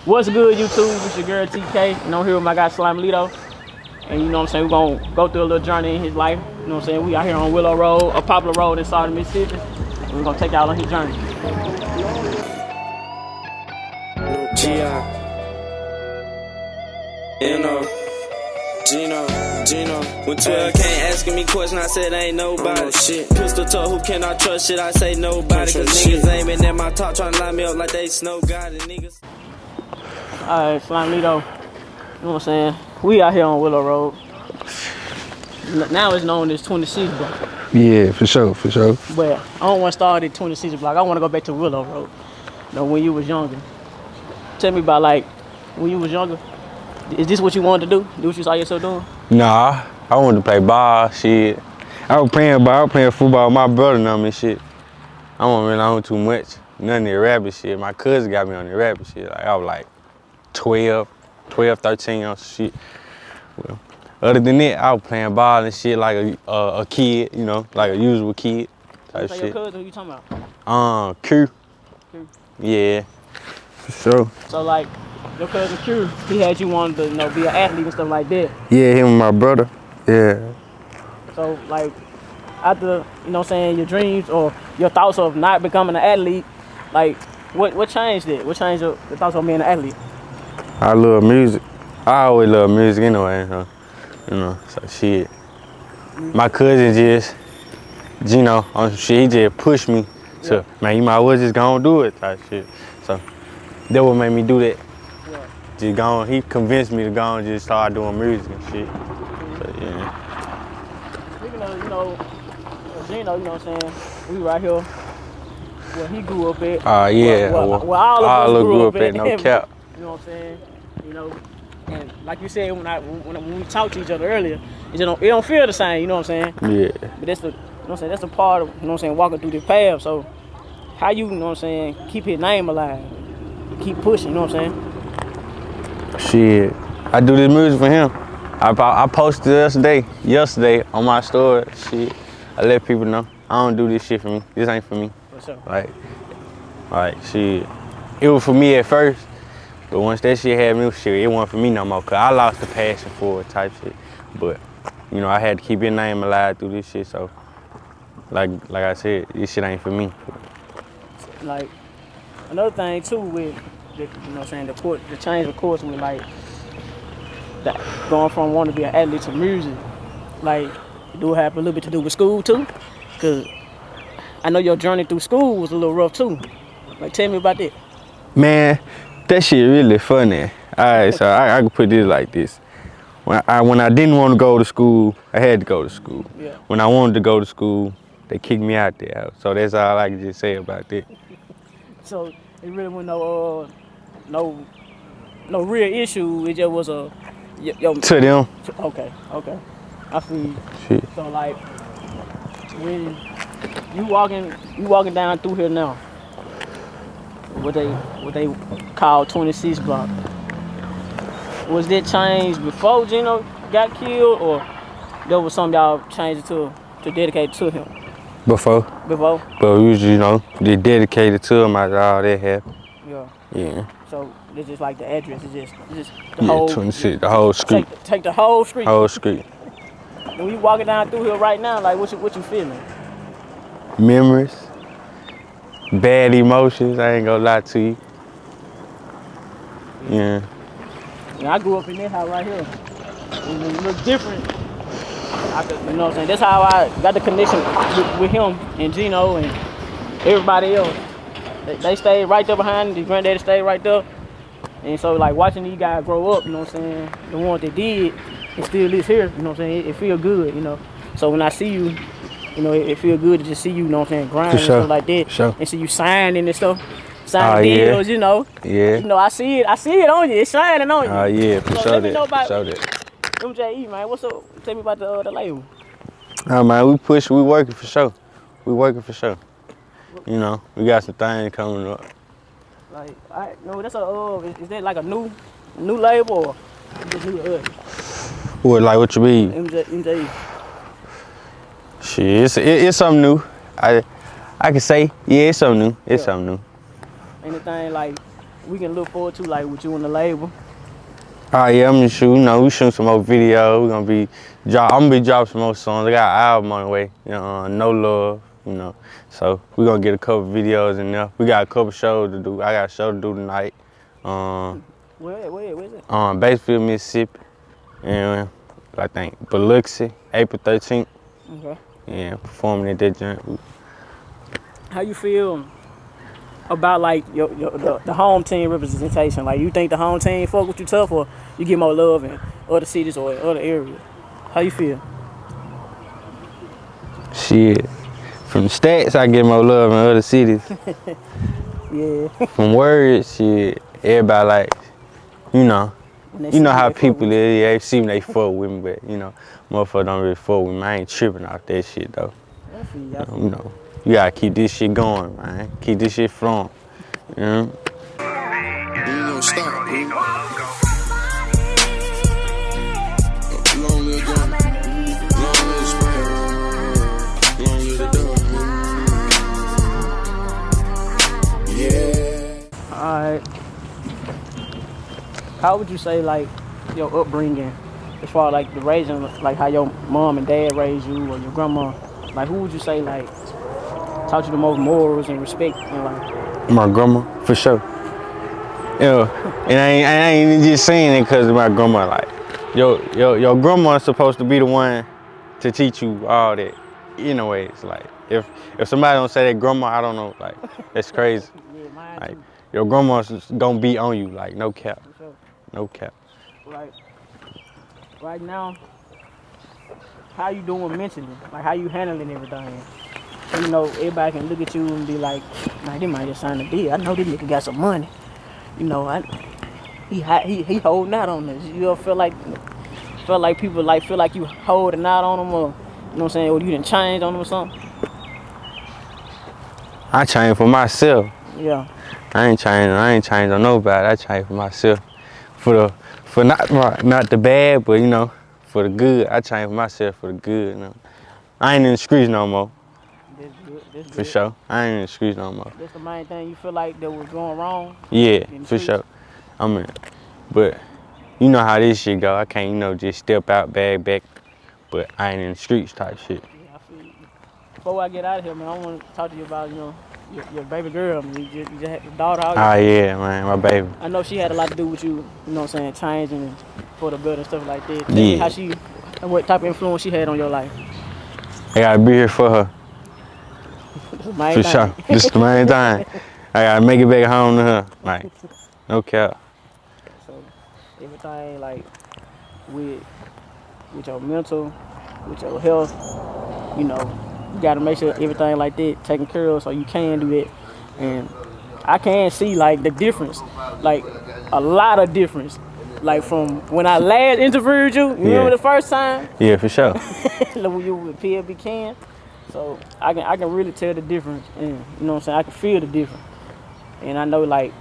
What's good, YouTube? It's your girl TK, and I'm here with my guy Slimelito. And you know what I'm saying, we're gonna go through a little journey in his life. You know what I'm saying? We out here on Willow Road, a popular road in Southern Mississippi. And we're gonna take y'all on his journey. Gino. When 12 came asking me questions, I said ain't nobody. Shit. Pistol talk, who can I trust? Shit, I say nobody. Cause niggas aiming at my top, trying to line me up like they snow god and niggas. Alright, Slimelito. You know what I'm saying? We out here on Willow Road. Now it's known as 26 block. Yeah, for sure. But I don't want to start at 26 block. I want to go back to Willow Road. You know, when you was younger. Tell me about like when you was younger. Is this what you wanted to do? Do what you saw yourself doing? Nah, I wanted to play ball, shit. I was playing football with my brother and them and shit. I wasn't really on too much. None of the rabbit shit. My cousin got me on the rabbit shit. Like, I was like 12, 13 or shit. Well, other than that, I was playing ball and shit like a kid, you know, like a usual kid type shit. Your cousin, who you talking about? Q. Q. Yeah, for sure. So like, your cousin Q, he had you wanting to, you know, be an athlete and stuff like that. Yeah, him and my brother. Yeah. So like, after, you know what I'm saying, your dreams or your thoughts of not becoming an athlete, like, what changed it? What changed your thoughts on being an athlete? I love music. I always love music anyway, so, you know, so shit. My cousin just, Gino, on some shit, he just pushed me to, man, you might as well just go and do it type shit. So that what made me do that. Yeah. Just go on, he convinced me to go and just start doing music and shit. So yeah. Speaking of, you know, Gino, you know what I'm saying, we right here where he grew up at. Yeah. Where all of us grew up at, no cap. You know what I'm saying? You know, and like you said when we talked to each other earlier, it don't feel the same, you know what I'm saying? Yeah. But that's the, you know what I'm saying, that's the part of, you know what I'm saying, walking through this path. So how you know what I'm saying, keep his name alive, keep pushing, you know what I'm saying? Shit, I do this music for him. I posted yesterday on my story. Shit, I let people know I don't do this shit for me. This ain't for me. For sure. Like shit, it was for me at first, but once that shit had me, shit, it wasn't for me no more. Cause I lost the passion for it type shit. But you know, I had to keep your name alive through this shit. So, like I said, this shit ain't for me. Like another thing too with the, you know what I'm saying, the change of course with like that going from wanting to be an athlete to music, like it do have a little bit to do with school too, cause I know your journey through school was a little rough too. Like tell me about that. Man, that shit really funny. Alright, so I can put this like this. When I didn't want to go to school, I had to go to school. Yeah. When I wanted to go to school, they kicked me out there. So that's all I can just say about that. So it really wasn't no real issue. It just was a To them. Okay. I feel you. Shit. So like when you walking down through here now, what they call 26 block. Was that changed before Gino got killed, or there was something y'all changed it to dedicate to him? Before. But usually, you know, they dedicated to him after all that happened. Yeah. So it's just like the address, it's just the whole 26, the whole street. Take the whole street. Whole street. When you walking down through here right now, like what you feeling? Memories. Bad emotions, I ain't gonna lie to you. Yeah. I grew up in this house right here. It look different. You know what I'm saying? That's how I got the connection with him and Gino and everybody else. They stayed right there behind, his granddaddy stayed right there. And so like watching these guys grow up, you know what I'm saying, the ones that did, it still lives here, you know what I'm saying, it feel good, you know. So when I see you, you know, it feel good to just see you know what I'm saying, grinding and stuff like that. Sure. And see you signing and stuff. Signing deals, you know. Yeah. You know, I see it on you, it's shining on you. Oh yeah, for sure let me know about that. MJE, man, what's up? Tell me about the label. Man, we working for sure. You know, we got some things coming up. Like, no, that's is that like a new label or just new to us? What you mean? MJE. Shit, it's something new. I can say, yeah, it's something new. It's something new. Anything like we can look forward to, like, with you and the label? Oh yeah, I'm gonna shoot. You know, we shooting some more videos. I'm gonna be dropping some more songs. I got an album on the way. You know, No Love. You know, so we gonna get a couple videos in there. We got a couple shows to do. I got a show to do tonight. Where is it? Bakersfield, Mississippi, and I think Biloxi, April 13th. Okay. Yeah, performing at that joint. How you feel about, like, the home team representation? Like, you think the home team fuck with you tough, or you get more love in other cities or other areas? How you feel? Shit. From the stats, I get more love in other cities. Yeah. From words, shit, everybody like, you know how people they see me, they fuck with me, but you know, motherfuckers don't really fuck with me. I ain't tripping off that shit though. You know, you gotta keep this shit going, man. Keep this shit flowing. You know? You ain't gonna stop, dude. Long live God. Long live Spain. Long live the dog. Yeah. Alright. How would you say, like, your upbringing, as far as, like, the raising, like, how your mom and dad raised you, or your grandma? Like, who would you say, like, taught you the most morals and respect in life? My grandma, for sure. Yeah, and I ain't just saying it because of my grandma. Like, your grandma's supposed to be the one to teach you all that. In a way, it's like, if somebody don't say that grandma, I don't know, like, that's crazy. Yeah, mine Like, too. your grandma's gonna be on you, like, no cap, For sure. no cap. Like, right now, how you doing mentally? Like, how you handling everything? So, you know, everybody can look at you and be like, man, they might just sign a deal. I know this nigga got some money. You know, he holding out on this. You ever feel like people like feel like you holding out on them, or, you know what I'm saying, or you done changed on them or something? I changed for myself. Yeah. I ain't changed on nobody. I changed for myself. For not the bad, but you know, for the good. I changed for myself for the good. You know? I ain't in the streets no more. That's good. That's For good. sure. I ain't in the streets no more. That's the main thing you feel like that was going wrong? Yeah, In the for streets? sure. I mean, but you know how this shit go. I can't, you know, just step out, bag back, but I ain't in the streets type shit. Yeah, I feel you. Before I get out of here, man, I want to talk to you about, you know, your baby girl. I mean, you just had your daughter out. Oh yeah, man, my baby. I know she had a lot to do with you, you know what I'm saying, changing for the better and stuff like that. Yeah. What type of influence she had on your life? I gotta be here for her, This is my for thing. sure. This is the main thing. I gotta make it back home to her. Like, no cap. So everything, like, with your mental, with your health, you know, you gotta make sure everything like that taken care of so you can do that. And I can see, like, the difference, like a lot of difference. Like, from when I last interviewed you, remember the first time? Yeah, for sure. When you were with PLB Can. So I can really tell the difference, and you know what I'm saying, I can feel the difference. And I know, like,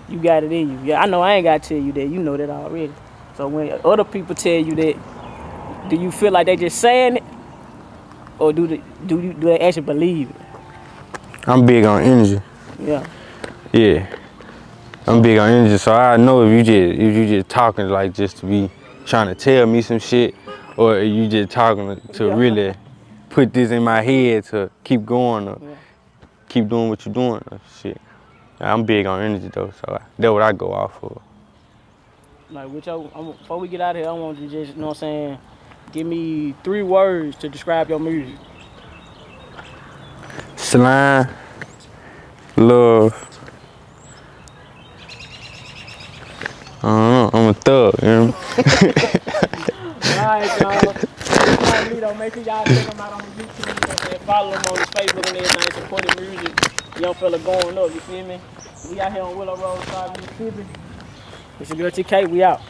you got it in you. Yeah, I know I ain't gotta tell you that, you know that already. So when other people tell you that, do you feel like they just saying it? Or do they actually believe it? I'm big on energy. Yeah. Yeah. I'm big on energy, so I know if you just talking like just to be trying to tell me some shit, or if you just talking to really put this in my head to keep going or keep doing what you're doing or shit. I'm big on energy though, so that's what I go off for. Like, before we get out of here, I want you to just, you know what I'm saying, give me 3 words to describe your music. Slime, love. I don't know, I'm a thug, you know? Alright, y'all. Make sure y'all check him out on YouTube and follow him on his Facebook and everything, support his music. Young fella going up, you feel me? We out here on Willow Road, Mississippi. It's your girl TK, we out.